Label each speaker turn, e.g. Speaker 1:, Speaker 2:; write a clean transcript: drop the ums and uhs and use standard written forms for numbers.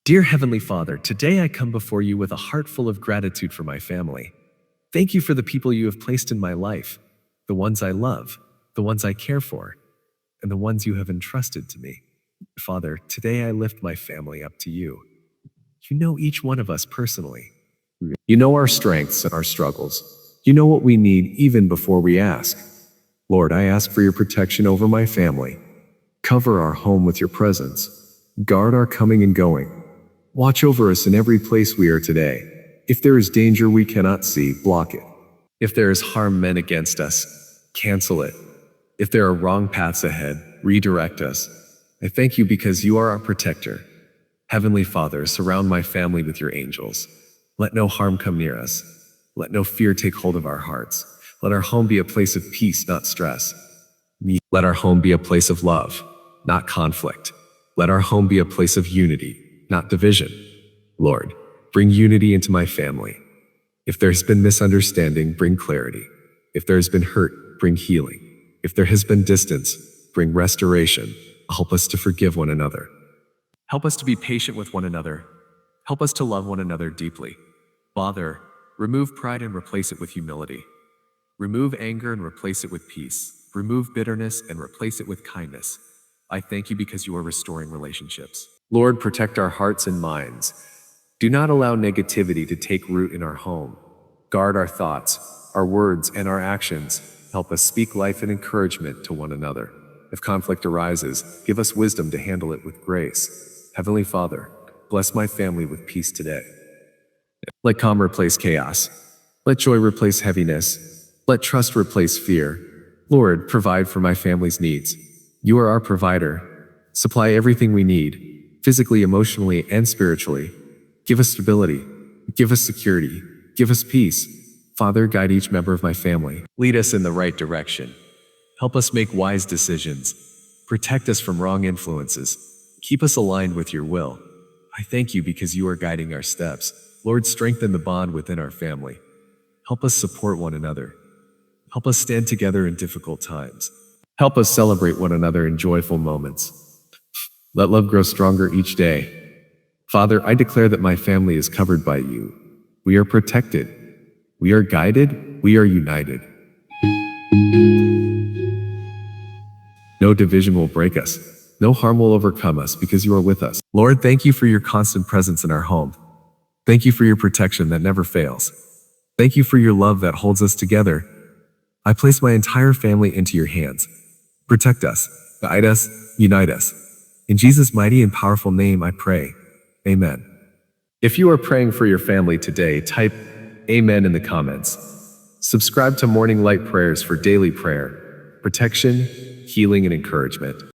Speaker 1: Dear Heavenly Father, today I come before you with a heart full of gratitude for my family. Thank you for the people you have placed in my life, the ones I love, the ones I care for, and the ones you have entrusted to me. Father, today I lift my family up to you. You know each one of us personally. You know our strengths and our struggles. You know what we need even before we ask. Lord, I ask for your protection over my family. Cover our home with your presence. Guard our coming and going. Watch over us in every place we are today. If there is danger we cannot see, block it. If there is harm meant against us, cancel it. If there are wrong paths ahead, redirect us. I thank you because you are our protector. Heavenly Father, surround my family with your angels. Let no harm come near us. Let no fear take hold of our hearts. Let our home be a place of peace, not stress. Let our home be a place of love, not conflict. Let our home be a place of unity, not division. Lord, bring unity into my family. If there has been misunderstanding, bring clarity. If there has been hurt, bring healing. If there has been distance, bring restoration. Help us to forgive one another. Help us to be patient with one another. Help us to love one another deeply. Father, remove pride and replace it with humility. Remove anger and replace it with peace. Remove bitterness and replace it with kindness. I thank you because you are restoring relationships. Lord, protect our hearts and minds. Do not allow negativity to take root in our home. Guard our thoughts, our words, and our actions. Help us speak life and encouragement to one another. If conflict arises, give us wisdom to handle it with grace. Heavenly Father, bless my family with peace today. Let calm replace chaos. Let joy replace heaviness. Let trust replace fear. Lord, provide for my family's needs. You are our provider. Supply everything we need, physically, emotionally, and spiritually. Give us stability. Give us security. Give us peace. Father, guide each member of my family. Lead us in the right direction. Help us make wise decisions. Protect us from wrong influences. Keep us aligned with your will. I thank you because you are guiding our steps. Lord, strengthen the bond within our family. Help us support one another. Help us stand together in difficult times. Help us celebrate one another in joyful moments. Let love grow stronger each day. Father, I declare that my family is covered by you. We are protected. We are guided. We are united. No division will break us. No harm will overcome us because you are with us. Lord, thank you for your constant presence in our home. Thank you for your protection that never fails. Thank you for your love that holds us together. I place my entire family into your hands. Protect us, guide us, unite us. In Jesus' mighty and powerful name I pray. Amen. If you are praying for your family today, type Amen in the comments. Subscribe to Morning Light Prayers for daily prayer, protection, healing, and encouragement.